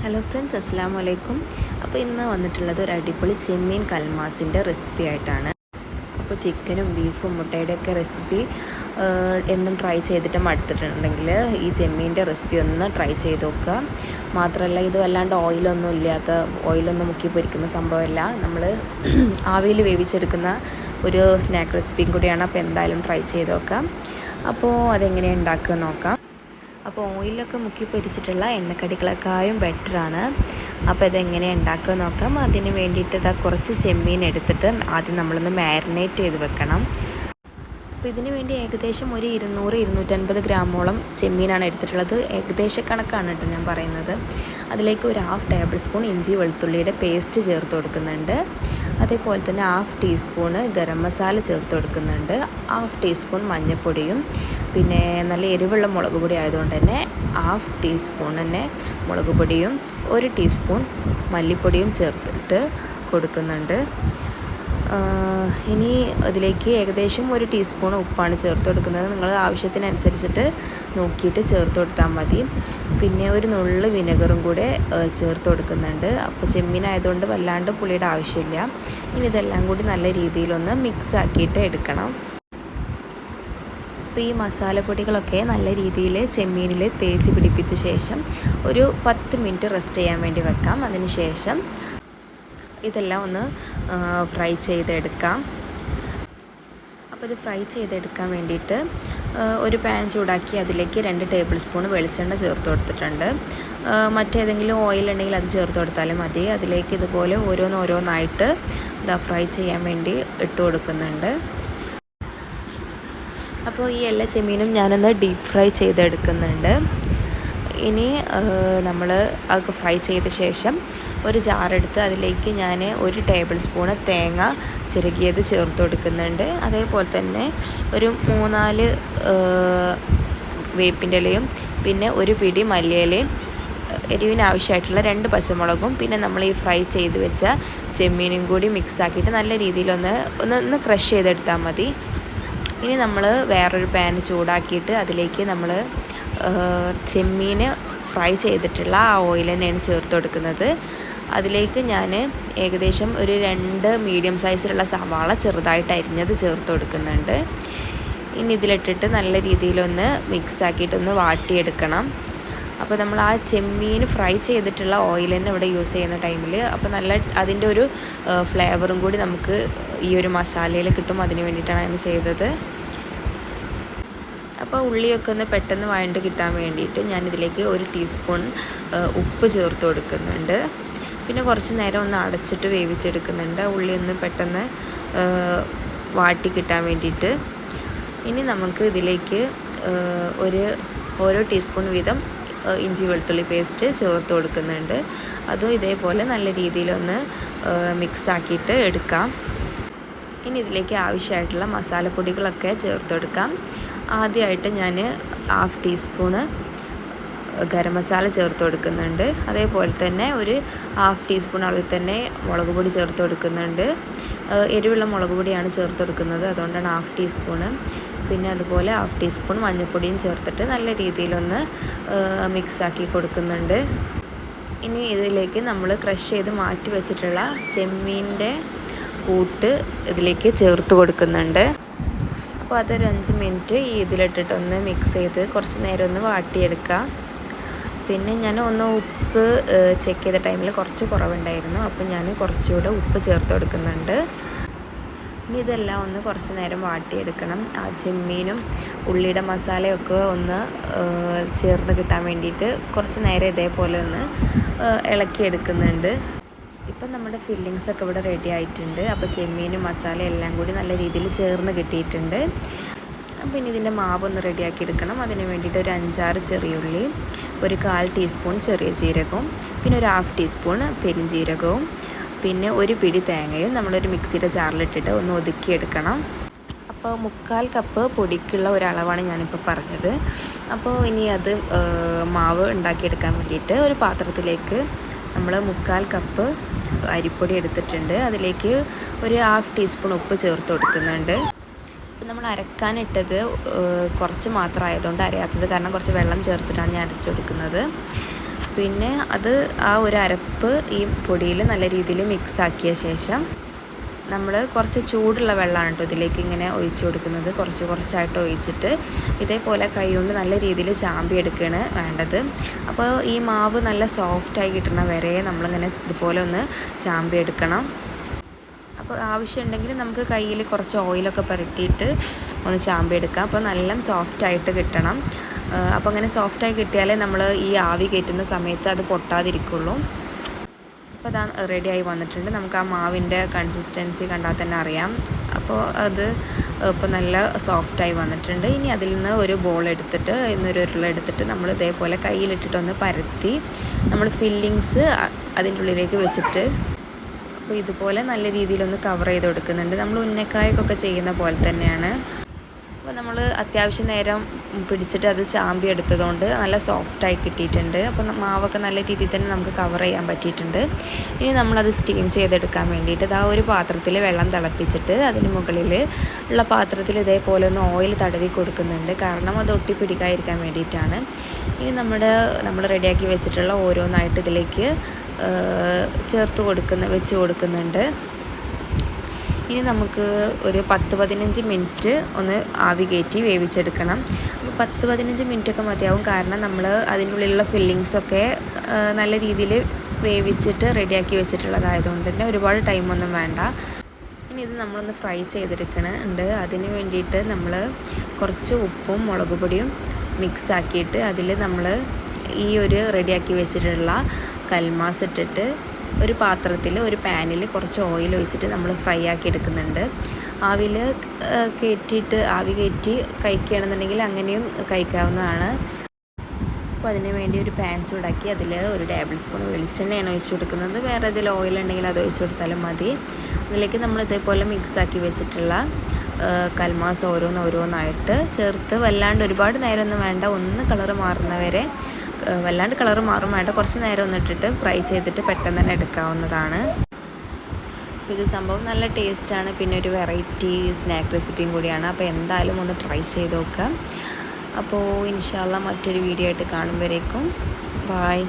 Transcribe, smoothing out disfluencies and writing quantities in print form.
Hello friends, അസ്സലാമു അലൈക്കും. അപ്പോൾ ഇന്ന് വന്നിട്ടുള്ളത് ഒരു അടിപൊളി ചെമ്മീൻ കൽമാസിൻ്റെ റെസിപ്പി ആയിട്ടാണ്. അപ്പോൾ ചിക്കനും ബീഫും മുട്ടയുടെയൊക്കെ റെസിപ്പി എന്നും ട്രൈ ചെയ്തിട്ട് മടുത്തിട്ടുണ്ടെങ്കിൽ ഈ ചെമ്മീൻ്റെ റെസിപ്പി ഒന്ന് ട്രൈ ചെയ്ത് നോക്കുക. മാത്രമല്ല, ഇത് വല്ലാണ്ട് ഓയിലൊന്നും മുക്കി പൊരിക്കുന്ന സംഭവമല്ല, നമ്മൾ ആവിയിൽ വേവിച്ചെടുക്കുന്ന ഒരു സ്നാക്ക് റെസിപ്പിയും കൂടിയാണ്. അപ്പോൾ എന്തായാലും ട്രൈ ചെയ്ത് നോക്കാം. അപ്പോൾ അതെങ്ങനെയാണ് ഉണ്ടാക്കുക നോക്കാം. അപ്പോൾ ഓയിലൊക്കെ മുക്കി പൊരിച്ചിട്ടുള്ള എണ്ണക്കടികളൊക്കെയും ബെറ്ററാണ്. അപ്പോൾ ഇതെങ്ങനെയാണ് ഉണ്ടാക്കുക നോക്കാം. അതിന് വേണ്ടിയിട്ട് കുറച്ച് ചെമ്മീൻ എടുത്തിട്ട് ആദ്യം നമ്മളൊന്ന് മാരിനേറ്റ് ചെയ്ത് വെക്കണം. അപ്പോൾ ഇതിന് വേണ്ടി ഏകദേശം ഒരു 200-250 ഗ്രാമോളം ചെമ്മീനാണ് എടുത്തിട്ടുള്ളത്. ഏകദേശ കണക്കാണ് കേട്ടോ ഞാൻ പറയുന്നത്. അതിലേക്ക് ഒരു 1/2 ടേബിൾ സ്പൂൺ ഇഞ്ചി വെളുത്തുള്ളിയുടെ പേസ്റ്റ് ചേർത്ത് കൊടുക്കുന്നുണ്ട്. അതേപോലെ തന്നെ 1/2 ടീസ്പൂണ് ഗരം മസാല ചേർത്ത് കൊടുക്കുന്നുണ്ട്. 1/2 ടീസ്പൂൺ മഞ്ഞൾപ്പൊടിയും പിന്നെ നല്ല എരിവുള്ള മുളക് പൊടി ആയതുകൊണ്ട് തന്നെ 1/2 ടീസ്പൂൺ തന്നെ മുളക് പൊടിയും 1 ടീസ്പൂൺ മല്ലിപ്പൊടിയും ചേർത്തിട്ട് കൊടുക്കുന്നുണ്ട്. ഇനി അതിലേക്ക് ഏകദേശം 1 ടീസ്പൂൺ ഉപ്പാണ് ചേർത്ത് കൊടുക്കുന്നത്. നിങ്ങൾ ആവശ്യത്തിനനുസരിച്ചിട്ട് നോക്കിയിട്ട് ചേർത്ത് കൊടുത്താൽ മതി. പിന്നെ ഒരു നുള്ള് വിനെഗറും കൂടെ ചേർത്ത് കൊടുക്കുന്നുണ്ട്. അപ്പോൾ ചെമ്മീനായതുകൊണ്ട് വല്ലാണ്ട് പുളിയുടെ ആവശ്യമില്ല. ഇനി ഇതെല്ലാം കൂടി നല്ല രീതിയിലൊന്ന് മിക്സ് ആക്കിയിട്ട് എടുക്കണം. അപ്പോൾ ഈ മസാലപ്പൊടികളൊക്കെ നല്ല രീതിയിൽ ചെമ്മീനിൽ തേച്ച് പിടിപ്പിച്ച ശേഷം ഒരു 10 മിനിറ്റ് റെസ്റ്റ് ചെയ്യാൻ വേണ്ടി വെക്കാം. അതിന് ശേഷം ഇതെല്ലാം ഒന്ന് ഫ്രൈ ചെയ്തെടുക്കാം. അപ്പോൾ ഇത് ഫ്രൈ ചെയ്തെടുക്കാൻ വേണ്ടിയിട്ട് ഒരു പാൻ ചൂടാക്കി അതിലേക്ക് 2 ടേബിൾ സ്പൂൺ വെളിച്ചെണ്ണ ചേർത്ത് കൊടുത്തിട്ടുണ്ട്. മറ്റേതെങ്കിലും ഓയിൽ ഉണ്ടെങ്കിൽ അത് ചേർത്ത് കൊടുത്താലും മതി. അതിലേക്ക് ഇതുപോലെ ഓരോന്നായിട്ട് ഫ്രൈ ചെയ്യാൻ വേണ്ടി ഇട്ട് കൊടുക്കുന്നുണ്ട്. അപ്പോൾ ഈ എല്ലാ ചെമ്മീനും ഞാനൊന്ന് ഡീപ്പ് ഫ്രൈ ചെയ്തെടുക്കുന്നുണ്ട്. ഇനി നമ്മൾ അതൊക്കെ ഫ്രൈ ചെയ്ത ശേഷം ഒരു ജാറെടുത്ത് അതിലേക്ക് ഞാൻ 1 ടേബിൾ സ്പൂണ് തേങ്ങ ചിരകിയത് ചേർത്ത് കൊടുക്കുന്നുണ്ട്. അതേപോലെ തന്നെ ഒരു 3-4 വേപ്പിൻ്റെ ഇലയും പിന്നെ ഒരു പിടി മല്ലിയിലയും എരിവിന് ആവശ്യമായിട്ടുള്ള 2 പച്ചമുളകും പിന്നെ നമ്മൾ ഈ ഫ്രൈ ചെയ്ത് വെച്ച ചെമ്മീനും കൂടി മിക്സ് ആക്കിയിട്ട് നല്ല രീതിയിലൊന്ന് ക്രഷ് ചെയ്തെടുത്താൽ മതി. ഇനി നമ്മൾ വേറൊരു പാൻ ചൂടാക്കിയിട്ട് അതിലേക്ക് നമ്മൾ ചെമ്മീൻ ഫ്രൈ ചെയ്തിട്ടുള്ള ആ ഓയിൽ തന്നെയാണ് ചേർത്ത് കൊടുക്കുന്നത്. അതിലേക്ക് ഞാൻ ഏകദേശം ഒരു 2 മീഡിയം സൈസിലുള്ള സവാള ചെറുതായിട്ട് അരിഞ്ഞത് ചേർത്ത് കൊടുക്കുന്നുണ്ട്. ഇനി ഇതിലിട്ടിട്ട് നല്ല രീതിയിലൊന്ന് മിക്സ് ആക്കിയിട്ടൊന്ന് വാട്ടിയെടുക്കണം. അപ്പോൾ നമ്മൾ ആ ചെമ്മീൻ ഫ്രൈ ചെയ്തിട്ടുള്ള ഓയിൽ തന്നെ ഇവിടെ യൂസ് ചെയ്യുന്ന ടൈമിൽ അപ്പോൾ നല്ല അതിൻ്റെ ഒരു ഫ്ലേവറും കൂടി നമുക്ക് ഈ ഒരു മസാലയിൽ കിട്ടും. അതിന് വേണ്ടിയിട്ടാണ് ഞാൻ ചെയ്തത്. അപ്പോൾ ഉള്ളിയൊക്കെ ഒന്ന് പെട്ടെന്ന് വഴണ്ട് കിട്ടാൻ വേണ്ടിയിട്ട് ഞാനിതിലേക്ക് 1 ടീസ്പൂൺ ഉപ്പ് ചേർത്ത് കൊടുക്കുന്നുണ്ട്. പിന്നെ കുറച്ച് നേരം ഒന്ന് അടച്ചിട്ട് വേവിച്ചെടുക്കുന്നുണ്ട്, ഉള്ളി ഒന്ന് പെട്ടെന്ന് വാട്ടി കിട്ടാൻ വേണ്ടിയിട്ട്. ഇനി നമുക്ക് ഇതിലേക്ക് ഓരോ ടീസ്പൂൺ വീതം ഇഞ്ചി വെളുത്തുള്ളി പേസ്റ്റ് ചേർത്ത് കൊടുക്കുന്നുണ്ട്. അതും ഇതേപോലെ നല്ല രീതിയിലൊന്ന് മിക്സ് ആക്കിയിട്ട് എടുക്കാം. ഇനി ഇതിലേക്ക് ആവശ്യമായിട്ടുള്ള മസാലപ്പൊടികളൊക്കെ ചേർത്ത് കൊടുക്കാം. ആദ്യമായിട്ട് ഞാൻ 1/2 ടീസ്പൂണ് ഗരം മസാല ചേർത്ത് കൊടുക്കുന്നുണ്ട്. അതേപോലെ തന്നെ ഒരു 1/2 ടീസ്പൂൺ അളവിൽ തന്നെ മുളക് പൊടി ചേർത്ത് കൊടുക്കുന്നുണ്ട്. എരിവുള്ള മുളക് പൊടിയാണ് ചേർത്ത് കൊടുക്കുന്നത്, അതുകൊണ്ടാണ് 1/2 ടീസ്പൂണ്. പിന്നെ അതുപോലെ 1/2 ടീസ്പൂൺ മഞ്ഞൾപ്പൊടിയും ചേർത്തിട്ട് നല്ല രീതിയിലൊന്ന് മിക്സാക്കി കൊടുക്കുന്നുണ്ട്. ഇനി ഇതിലേക്ക് നമ്മൾ ക്രഷ് ചെയ്ത് മാറ്റി വെച്ചിട്ടുള്ള ചെമ്മീൻ്റെ കൂട്ട് ഇതിലേക്ക് ചേർത്ത് കൊടുക്കുന്നുണ്ട്. അപ്പോൾ അതൊരു 5 മിനിറ്റ് ഇതിലിട്ടിട്ടൊന്ന് മിക്സ് ചെയ്ത് കുറച്ച് നേരം ഒന്ന് വാട്ടിയെടുക്കാം. പിന്നെ ഞാൻ ഉപ്പ് ചെക്ക് ചെയ്ത ടൈമിൽ കുറച്ച് കുറവുണ്ടായിരുന്നു, അപ്പോൾ ഞാൻ കുറച്ചുകൂടെ ഉപ്പ് ചേർത്ത് കൊടുക്കുന്നുണ്ട്. ഇനി ഇതെല്ലാം ഒന്ന് കുറച്ച് നേരം വാട്ടിയെടുക്കണം. ആ ചെമ്മീനും ഉള്ളിയുടെ മസാലയൊക്കെ ഒന്ന് ചേർന്ന് കിട്ടാൻ വേണ്ടിയിട്ട് കുറച്ച് നേരം ഇതേപോലെ ഒന്ന് ഇളക്കിയെടുക്കുന്നുണ്ട്. ഇപ്പം നമ്മുടെ ഫില്ലിങ്സൊക്കെ ഇവിടെ റെഡി ആയിട്ടുണ്ട്. അപ്പോൾ ചെമ്മീനും മസാല എല്ലാം കൂടി നല്ല രീതിയിൽ ചേർന്ന് കിട്ടിയിട്ടുണ്ട്. അപ്പം ഇനി ഇതിൻ്റെ മാവൊന്ന് റെഡിയാക്കി എടുക്കണം. അതിന് വേണ്ടിയിട്ട് ഒരു 5-6 ചെറിയുള്ളി, ഒരു 1/4 ടീസ്പൂൺ ചെറിയ ജീരകവും പിന്നെ ഒരു 1/2 ടീസ്പൂൺ പെരുംജീരകവും പിന്നെ ഒരു പിടി തേങ്ങയും നമ്മളൊരു മിക്സിയുടെ ജാറിലിട്ടിട്ട് ഒന്ന് ഒതുക്കിയെടുക്കണം. അപ്പോൾ 1/4 കപ്പ് പൊടിക്കുള്ള ഒരളവാണ് ഞാനിപ്പോൾ പറഞ്ഞത്. അപ്പോൾ ഇനി അത് മാവ് ഉണ്ടാക്കിയെടുക്കാൻ വേണ്ടിയിട്ട് ഒരു പാത്രത്തിലേക്ക് നമ്മൾ 1/4 കപ്പ് അരിപ്പൊടി എടുത്തിട്ടുണ്ട്. അതിലേക്ക് ഒരു 1/2 ടീസ്പൂൺ ഉപ്പ് ചേർത്ത് കൊടുക്കുന്നുണ്ട്. ഇപ്പം നമ്മൾ അരക്കാനിട്ടത് കുറച്ച് മാത്രം ആയതുകൊണ്ട് അരയാത്തത് കാരണം കുറച്ച് വെള്ളം ചേർത്തിട്ടാണ് ഞാൻ അരച്ചു കൊടുക്കുന്നത്. പിന്നെ അത് ആ ഒരു അരപ്പ് ഈ പൊടിയിൽ നല്ല രീതിയിൽ മിക്സ് ആക്കിയ ശേഷം നമ്മൾ കുറച്ച് ചൂടുള്ള വെള്ളമാണ് കേട്ടോ ഇതിലേക്ക് ഇങ്ങനെ ഒഴിച്ച് കൊടുക്കുന്നത്. കുറച്ചായിട്ട് ഒഴിച്ചിട്ട് ഇതേപോലെ കൈ കൊണ്ട് നല്ല രീതിയിൽ ചാമ്പി എടുക്കുകയാണ് വേണ്ടത്. അപ്പോൾ ഈ മാവ് നല്ല സോഫ്റ്റായി കിട്ടുന്ന വരെ നമ്മളിങ്ങനെ ഇതുപോലെ ഒന്ന് ചാമ്പി എടുക്കണം. അപ്പോൾ ആവശ്യമുണ്ടെങ്കിൽ നമുക്ക് കയ്യിൽ കുറച്ച് ഓയിലൊക്കെ പുരട്ടിയിട്ട് ഒന്ന് ചാമ്പി എടുക്കാം. അപ്പോൾ നല്ല സോഫ്റ്റായിട്ട് കിട്ടണം. അപ്പോൾ അങ്ങനെ സോഫ്റ്റായി കിട്ടിയാലേ നമ്മൾ ഈ ആവി കയറ്റുന്ന സമയത്ത് അത് പൊട്ടാതിരിക്കുള്ളൂ. അപ്പോൾ അതാ റെഡിയായി വന്നിട്ടുണ്ട്. നമുക്ക് ആ മാവിൻ്റെ കൺസിസ്റ്റൻസി കണ്ടാൽ തന്നെ അറിയാം. അപ്പോൾ അത് ഇപ്പോൾ നല്ല സോഫ്റ്റായി വന്നിട്ടുണ്ട്. ഇനി അതിൽ നിന്ന് ഒരു ബോൾ എടുത്തിട്ട് ഒരു ഉരുള എടുത്തിട്ട് നമ്മൾ ഇതേപോലെ കയ്യിലിട്ടിട്ടൊന്ന് പരത്തി നമ്മൾ ഫില്ലിങ്സ് അതിൻ്റെ ഉള്ളിലേക്ക് വെച്ചിട്ട് അപ്പോൾ ഇതുപോലെ നല്ല രീതിയിലൊന്ന് കവർ ചെയ്ത് കൊടുക്കുന്നുണ്ട്. നമ്മൾ ഉന്നക്കായൊക്കെ ചെയ്യുന്ന പോലെ തന്നെയാണ്. അപ്പോൾ നമ്മൾ അത്യാവശ്യം നേരം പിടിച്ചിട്ട് അത് ചാമ്പി എടുത്തതുകൊണ്ട് നല്ല സോഫ്റ്റായി കിട്ടിയിട്ടുണ്ട്. അപ്പോൾ മാവൊക്കെ നല്ല രീതിയിൽ തന്നെ നമുക്ക് കവർ ചെയ്യാൻ പറ്റിയിട്ടുണ്ട്. ഇനി നമ്മളത് സ്റ്റീം ചെയ്തെടുക്കാൻ വേണ്ടിയിട്ട് ആ ഒരു പാത്രത്തിൽ വെള്ളം തിളപ്പിച്ചിട്ട് അതിന് മുകളിൽ ഉള്ള പാത്രത്തിൽ ഇതേപോലെ ഒന്ന് ഓയിൽ തടവി കൊടുക്കുന്നുണ്ട്. കാരണം അത് ഒട്ടിപ്പിടിക്കാതിരിക്കാൻ വേണ്ടിയിട്ടാണ്. ഇനി നമ്മൾ റെഡിയാക്കി വെച്ചിട്ടുള്ള ഓരോന്നായിട്ട് ഇതിലേക്ക് വെച്ച് കൊടുക്കുന്നുണ്ട്. ഇനി നമുക്ക് ഒരു 10-15 മിനിറ്റ് ഒന്ന് ആവി കയറ്റി വേവിച്ചെടുക്കണം. അപ്പോൾ 10-15 മിനിറ്റൊക്കെ മതിയാവും. കാരണം നമ്മൾ അതിനുള്ളിലുള്ള ഫില്ലിങ്സൊക്കെ നല്ല രീതിയിൽ വേവിച്ചിട്ട് റെഡിയാക്കി വെച്ചിട്ടുള്ളതായതുകൊണ്ട് തന്നെ ഒരുപാട് ടൈമൊന്നും വേണ്ട. ഇനി ഇത് നമ്മളൊന്ന് ഫ്രൈ ചെയ്തെടുക്കുന്നുണ്ട്. അതിന് വേണ്ടിയിട്ട് നമ്മൾ കുറച്ച് ഉപ്പും മുളക് പൊടിയും മിക്സ് ആക്കിയിട്ട് അതിൽ നമ്മൾ ഈ ഒരു റെഡിയാക്കി വെച്ചിട്ടുള്ള കൽമാസ് ഇട്ടിട്ട് ഒരു പാത്രത്തിൽ ഒരു പാനിൽ കുറച്ച് ഓയിൽ ഒഴിച്ചിട്ട് നമ്മൾ ഫ്രൈ ആക്കി എടുക്കുന്നുണ്ട്. ആവി കയറ്റി കഴിക്കുകയാണെന്നുണ്ടെങ്കിൽ അങ്ങനെയും കഴിക്കാവുന്നതാണ്. അപ്പോൾ അതിന് വേണ്ടി ഒരു പാൻ ചൂടാക്കി അതിൽ ഒരു ടേബിൾ സ്പൂൺ വെളിച്ചെണ്ണയാണ് ഒഴിച്ച് കൊടുക്കുന്നത്. വേറെ ഏതെങ്കിലും ഓയിൽ ഉണ്ടെങ്കിൽ അത് ഒഴിച്ച് കൊടുത്താലും മതി. അതിലേക്ക് നമ്മൾ ഇതേപോലെ മിക്സാക്കി വെച്ചിട്ടുള്ള കൽമാസ് ഓരോന്നായിട്ട് ചേർത്ത് വല്ലാണ്ട് ഒരുപാട് നേരമൊന്നും വേണ്ട, ഒന്ന് കളറ് മാറുന്നവരെ വല്ലാണ്ട് കളറ് മാറും വേണ്ട, കുറച്ച് നേരം ഒന്നിട്ടിട്ട് ഫ്രൈ ചെയ്തിട്ട് പെട്ടെന്ന് തന്നെ എടുക്കാവുന്നതാണ്. അപ്പോൾ ഇത് സംഭവം നല്ല ടേസ്റ്റാണ്. പിന്നെ ഒരു വെറൈറ്റി സ്നാക്ക് റെസിപ്പിയും കൂടിയാണ്. അപ്പോൾ എന്തായാലും ഒന്ന് ട്രൈ ചെയ്ത് നോക്കാം. അപ്പോൾ ഇൻഷാ അല്ലാഹ് മറ്റൊരു വീഡിയോ ആയിട്ട് കാണുമ്പോഴേക്കും ബായ്.